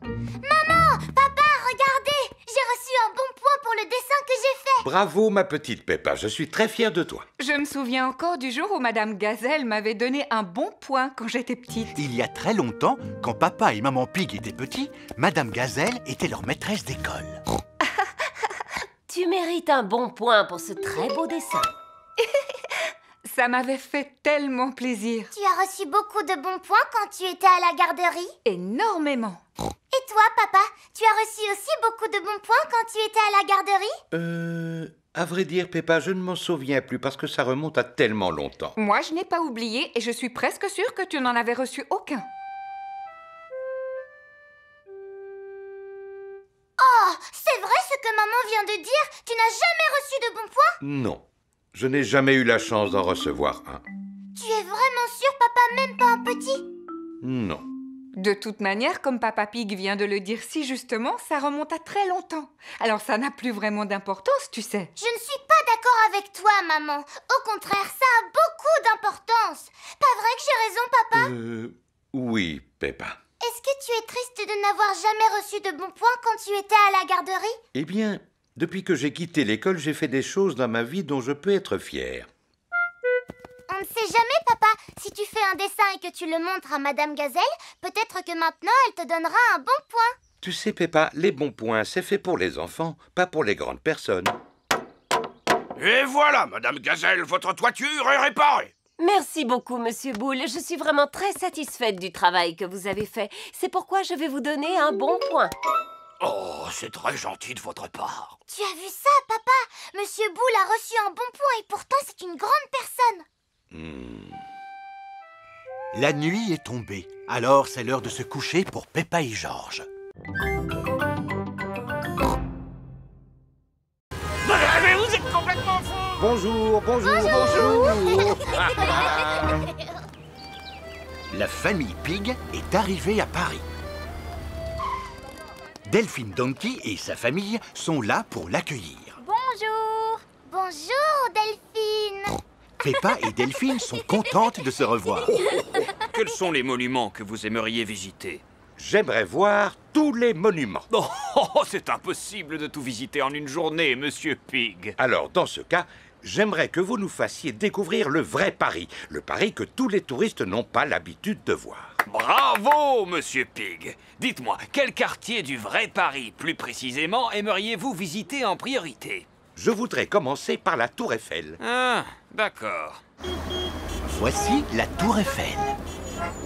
Maman! Papa, regardez! J'ai reçu un bon point pour le dessin que j'ai fait! Bravo, ma petite Peppa, je suis très fier de toi. Je me souviens encore du jour où Madame Gazelle m'avait donné un bon point quand j'étais petite. Il y a très longtemps, quand papa et maman Pig étaient petits, Madame Gazelle était leur maîtresse d'école. Tu mérites un bon point pour ce très beau dessin. Ça m'avait fait tellement plaisir. Tu as reçu beaucoup de bons points quand tu étais à la garderie? Énormément. Et toi, papa, tu as reçu aussi beaucoup de bons points quand tu étais à la garderie? À vrai dire, Peppa, je ne m'en souviens plus parce que ça remonte à tellement longtemps. Moi, je n'ai pas oublié et je suis presque sûre que tu n'en avais reçu aucun. Oh, c'est vrai ce que maman vient de dire? Tu n'as jamais reçu de bons points? Non, je n'ai jamais eu la chance d'en recevoir un. Tu es vraiment sûr, papa, même pas un petit? Non. De toute manière, comme Papa Pig vient de le dire si justement, ça remonte à très longtemps. Alors ça n'a plus vraiment d'importance, tu sais. Je ne suis pas d'accord avec toi, maman. Au contraire, ça a beaucoup d'importance. Pas vrai que j'ai raison, papa? Oui, Peppa. Est-ce que tu es triste de n'avoir jamais reçu de bons points quand tu étais à la garderie? Eh bien, depuis que j'ai quitté l'école, j'ai fait des choses dans ma vie dont je peux être fier. On ne sait jamais, papa. Si tu fais un dessin et que tu le montres à Madame Gazelle, peut-être que maintenant elle te donnera un bon point. Tu sais, Peppa, les bons points, c'est fait pour les enfants, pas pour les grandes personnes. Et voilà, Madame Gazelle, votre toiture est réparée. Merci beaucoup, Monsieur Boule. Je suis vraiment très satisfaite du travail que vous avez fait. C'est pourquoi je vais vous donner un bon point. Oh, c'est très gentil de votre part. Tu as vu ça, papa? Monsieur Boule a reçu un bon point et pourtant c'est une grande personne. La nuit est tombée, alors c'est l'heure de se coucher pour Peppa et Georges. Mais vous êtes complètement fou. Bonjour, bonjour, bonjour. La famille Pig est arrivée à Paris. Delphine Donkey et sa famille sont là pour l'accueillir. Bonjour. Bonjour, Delphine. Peppa et Delphine sont contentes de se revoir. Quels sont les monuments que vous aimeriez visiter? J'aimerais voir tous les monuments. Oh, c'est impossible de tout visiter en une journée, Monsieur Pig. Alors, dans ce cas, j'aimerais que vous nous fassiez découvrir le vrai Paris. Le Paris que tous les touristes n'ont pas l'habitude de voir. Bravo, Monsieur Pig. Dites-moi, quel quartier du vrai Paris, plus précisément, aimeriez-vous visiter en priorité? Je voudrais commencer par la Tour Eiffel. Ah, d'accord. Voici la Tour Eiffel.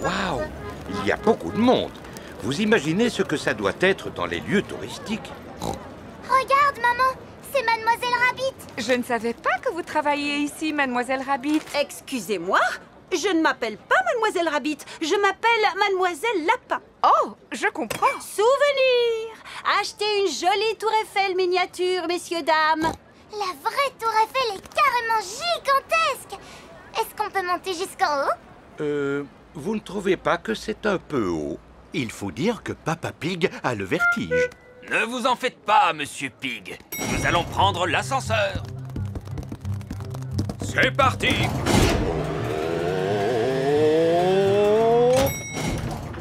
Waouh! Il y a beaucoup de monde. Vous imaginez ce que ça doit être dans les lieux touristiques? Regarde, maman, c'est Mademoiselle Rabbit. Je ne savais pas que vous travailliez ici, Mademoiselle Rabbit. Excusez-moi, je ne m'appelle pas Mademoiselle Rabbit, je m'appelle Mademoiselle Lapin. Oh, je comprends. Souvenir! Achetez une jolie tour Eiffel miniature, messieurs, dames. La vraie Tour Eiffel est carrément gigantesque. Est-ce qu'on peut monter jusqu'en haut? Vous ne trouvez pas que c'est un peu haut? Il faut dire que Papa Pig a le vertige. Ne vous en faites pas, Monsieur Pig. Nous allons prendre l'ascenseur. C'est parti.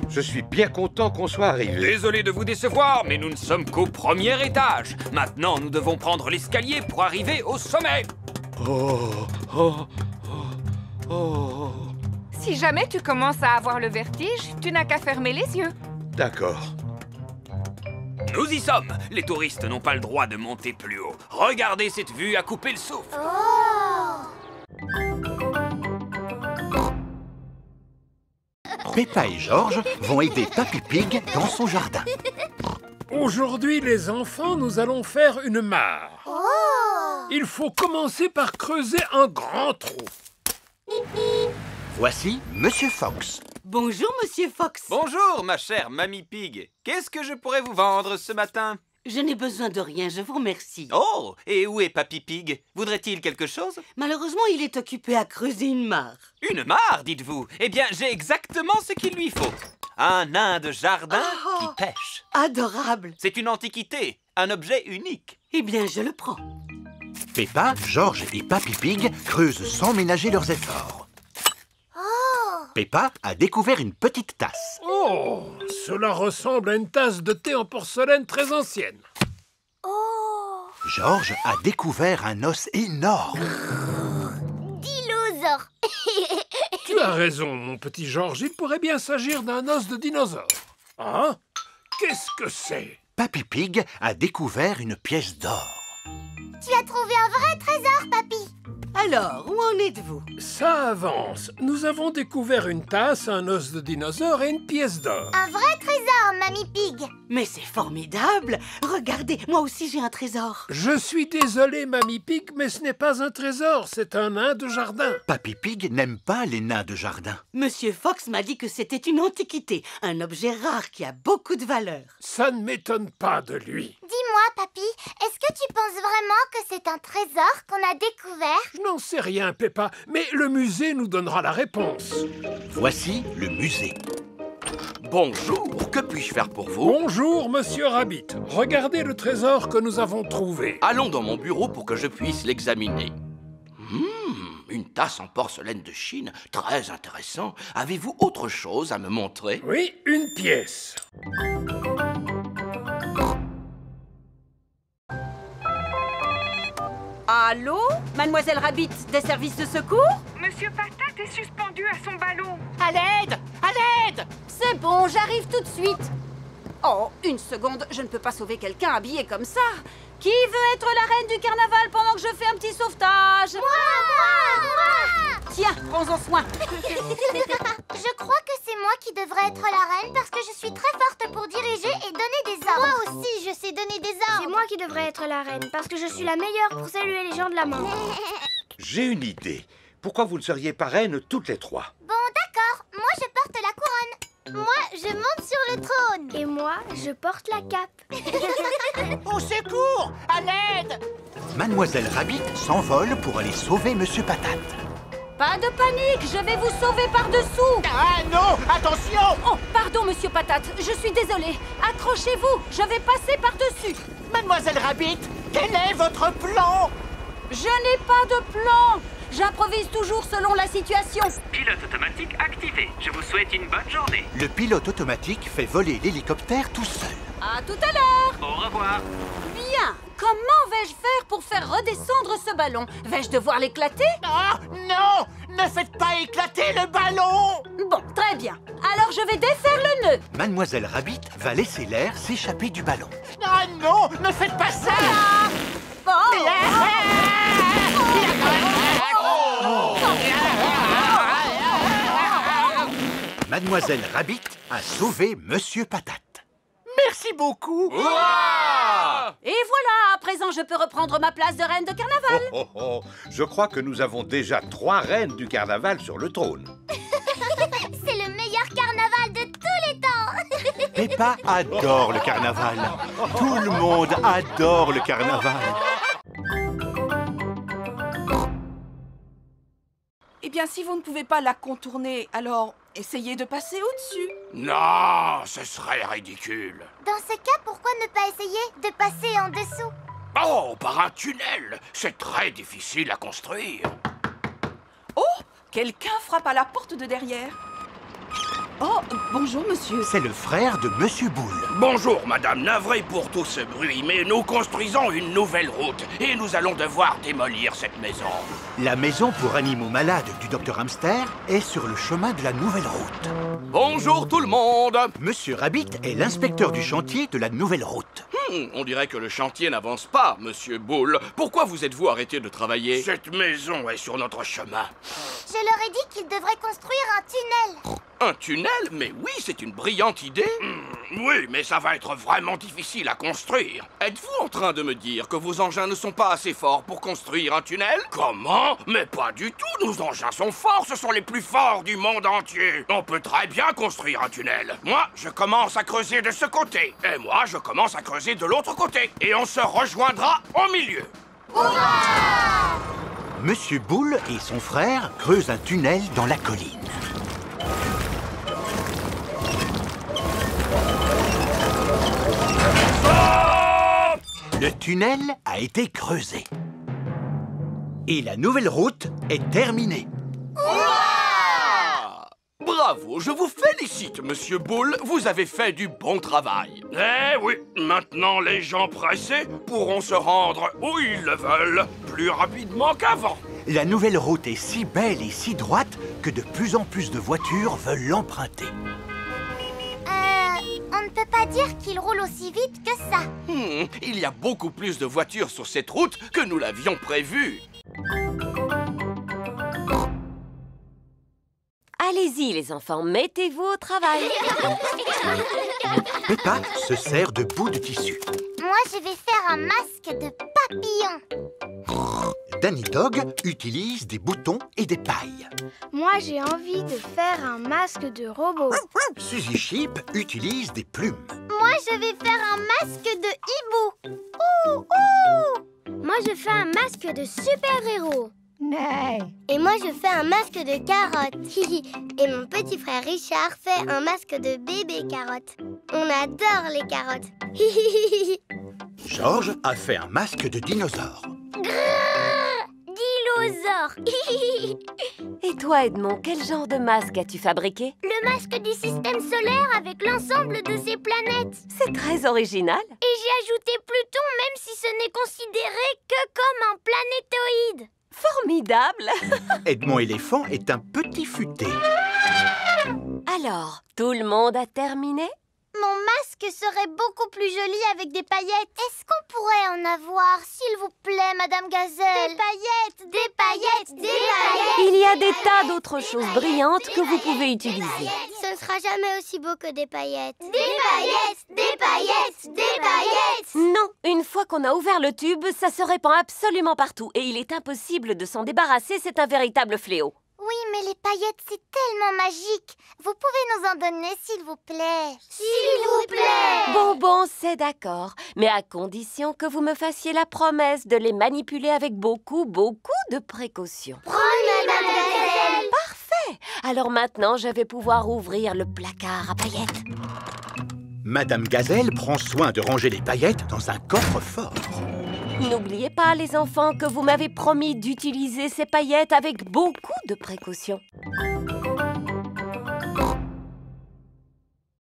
Je suis bien content qu'on soit arrivé. Désolé de vous décevoir, mais nous ne sommes qu'au premier étage. Maintenant, nous devons prendre l'escalier pour arriver au sommet. Si jamais tu commences à avoir le vertige, tu n'as qu'à fermer les yeux. D'accord. Nous y sommes. Les touristes n'ont pas le droit de monter plus haut. Regardez cette vue à couper le souffle. Peppa et Georges vont aider Papy Pig dans son jardin. Aujourd'hui, les enfants, nous allons faire une mare. Il faut commencer par creuser un grand trou. Voici Monsieur Fox. Bonjour, Monsieur Fox. Bonjour, ma chère Mamie Pig. Qu'est-ce que je pourrais vous vendre ce matin? Je n'ai besoin de rien, je vous remercie. Oh, et où est Papy Pig? Voudrait-il quelque chose? Malheureusement, il est occupé à creuser une mare. Une mare, dites-vous? Eh bien, j'ai exactement ce qu'il lui faut. Un nain de jardin qui pêche. Adorable. C'est une antiquité, un objet unique. Eh bien, je le prends. Peppa, Georges et Papy Pig creusent sans ménager leurs efforts. Peppa a découvert une petite tasse. Oh, cela ressemble à une tasse de thé en porcelaine très ancienne. Oh! George a découvert un os énorme. Dinosaure! Tu as raison, mon petit George. Il pourrait bien s'agir d'un os de dinosaure. Hein? Qu'est-ce que c'est? Papy Pig a découvert une pièce d'or. Tu as trouvé un vrai trésor, papy! Alors, où en êtes-vous? Ça avance. Nous avons découvert une tasse, un os de dinosaure et une pièce d'or. Un vrai trésor, Mamie Pig! Mais c'est formidable! Regardez, moi aussi j'ai un trésor. Je suis désolé, Mamie Pig, mais ce n'est pas un trésor, c'est un nain de jardin. Papy Pig n'aime pas les nains de jardin. Monsieur Fox m'a dit que c'était une antiquité, un objet rare qui a beaucoup de valeur. Ça ne m'étonne pas de lui. Dis-moi, papy, est-ce que tu penses vraiment que c'est un trésor qu'on a découvert? Je n'en sais rien, Peppa, mais le musée nous donnera la réponse. Voici le musée. Bonjour, que puis-je faire pour vous? Bonjour, monsieur Rabbit. Regardez le trésor que nous avons trouvé. Allons dans mon bureau pour que je puisse l'examiner. Une tasse en porcelaine de Chine, très intéressant. Avez-vous autre chose à me montrer? Oui, une pièce. Allô? Mademoiselle Rabbit, des services de secours? Monsieur Patate est suspendu à son ballon. À l'aide! À l'aide! C'est bon, j'arrive tout de suite. Oh, une seconde, je ne peux pas sauver quelqu'un habillé comme ça. Qui veut être la reine du carnaval pendant que je fais un petit sauvetage? Moi! Tiens, prends-en soin. Je crois que c'est moi qui devrais être la reine parce que je suis très forte pour diriger et donner des ordres. Moi aussi, je sais donner des ordres. C'est moi qui devrais être la reine, parce que je suis la meilleure pour saluer les gens de la main. J'ai une idée. Pourquoi vous ne seriez pas reines toutes les trois? Bon, d'accord. Moi, je porte la couronne. Moi, je monte sur le trône. Et moi, je porte la cape. Au secours! À l'aide! Mademoiselle Rabbit s'envole pour aller sauver Monsieur Patate. Pas de panique, je vais vous sauver par-dessous. Ah non! Attention! Oh, pardon, Monsieur Patate, je suis désolée. Accrochez-vous, je vais passer par-dessus. Mademoiselle Rabbit, quel est votre plan? Je n'ai pas de plan. J'improvise toujours selon la situation. Pilote automatique activé. Je vous souhaite une bonne journée. Le pilote automatique fait voler l'hélicoptère tout seul. À tout à l'heure. Au revoir. Bien. Comment vais-je faire pour faire redescendre ce ballon? Vais-je devoir l'éclater? Ah non! Ne faites pas éclater le ballon! Bon, très bien. Alors je vais défaire le nœud. Mademoiselle Rabbit va laisser l'air s'échapper du ballon. Ah non! Ne faites pas ça! Mademoiselle Rabbit a sauvé Monsieur Patate. Merci beaucoup! Et voilà, à présent je peux reprendre ma place de reine de carnaval. Oh, oh, oh. Je crois que nous avons déjà 3 reines du carnaval sur le trône. C'est le meilleur carnaval de tous les temps. Peppa adore le carnaval. Tout le monde adore le carnaval. Eh bien, si vous ne pouvez pas la contourner, alors essayez de passer au-dessus. Non, ce serait ridicule. Dans ce cas, pourquoi ne pas essayer de passer en dessous? Oh, par un tunnel. C'est très difficile à construire. Oh, quelqu'un frappe à la porte de derrière. Oh, bonjour, monsieur. C'est le frère de Monsieur Boule. Bonjour, madame. Navré pour tout ce bruit, mais nous construisons une nouvelle route et nous allons devoir démolir cette maison. La maison pour animaux malades du Dr Hamster est sur le chemin de la nouvelle route. Bonjour tout le monde. Monsieur Rabbit est l'inspecteur du chantier de la nouvelle route. On dirait que le chantier n'avance pas, monsieur Boule. Pourquoi vous êtes-vous arrêté de travailler? Cette maison est sur notre chemin. Je leur ai dit qu'ils devraient construire un tunnel. Un tunnel? Mais oui, c'est une brillante idée. Oui, mais ça va être vraiment difficile à construire. Êtes-vous en train de me dire que vos engins ne sont pas assez forts pour construire un tunnel? Comment? Mais pas du tout, nos engins sont forts, ce sont les plus forts du monde entier. On peut très bien construire un tunnel. Moi, je commence à creuser de ce côté. Et moi, je commence à creuser de l'autre côté. Et on se rejoindra au milieu. Hurrah! Monsieur Boule et son frère creusent un tunnel dans la colline. Le tunnel a été creusé. Et la nouvelle route est terminée. Hurrah! Bravo, je vous félicite, Monsieur Boule. Vous avez fait du bon travail. Eh oui, maintenant les gens pressés pourront se rendre où ils le veulent, plus rapidement qu'avant. La nouvelle route est si belle et si droite que de plus en plus de voitures veulent l'emprunter. On ne peut pas dire qu'il roule aussi vite que ça. Il y a beaucoup plus de voitures sur cette route que nous l'avions prévu. Allez-y, les enfants, mettez-vous au travail. Peppa se sert de bouts de tissu. Moi, je vais faire un masque de papillon. Danny Dog utilise des boutons et des pailles. Moi, j'ai envie de faire un masque de robot. Suzy Sheep utilise des plumes. Moi, je vais faire un masque de hibou. Moi, je fais un masque de super-héros. Et moi, je fais un masque de carotte. Et mon petit frère Richard fait un masque de bébé carotte. On adore les carottes. George a fait un masque de dinosaure. Dinosaure. Et toi, Edmond, quel genre de masque as-tu fabriqué? Le masque du système solaire avec l'ensemble de ses planètes. C'est très original. Et j'ai ajouté Pluton, même si ce n'est considéré que comme un planétoïde. Formidable. Edmond éléphant est un petit futé. Alors, tout le monde a terminé? Mon masque serait beaucoup plus joli avec des paillettes. Est-ce qu'on pourrait en avoir, s'il vous plaît, Madame Gazelle? Des paillettes, des paillettes, des paillettes. Il y a des tas d'autres choses brillantes que vous pouvez utiliser. Ce ne sera jamais aussi beau que des paillettes. Des paillettes, des paillettes, des paillettes. Non, une fois qu'on a ouvert le tube, ça se répand absolument partout et il est impossible de s'en débarrasser, c'est un véritable fléau. Oui, mais les paillettes, c'est tellement magique. Vous pouvez nous en donner, s'il vous plaît. S'il vous plaît. Bon, c'est d'accord. Mais à condition que vous me fassiez la promesse de les manipuler avec beaucoup de précautions. Promis, Madame Gazelle. Parfait. Alors maintenant, je vais pouvoir ouvrir le placard à paillettes. Madame Gazelle prend soin de ranger les paillettes dans un coffre-fort. N'oubliez pas, les enfants, que vous m'avez promis d'utiliser ces paillettes avec beaucoup de précautions.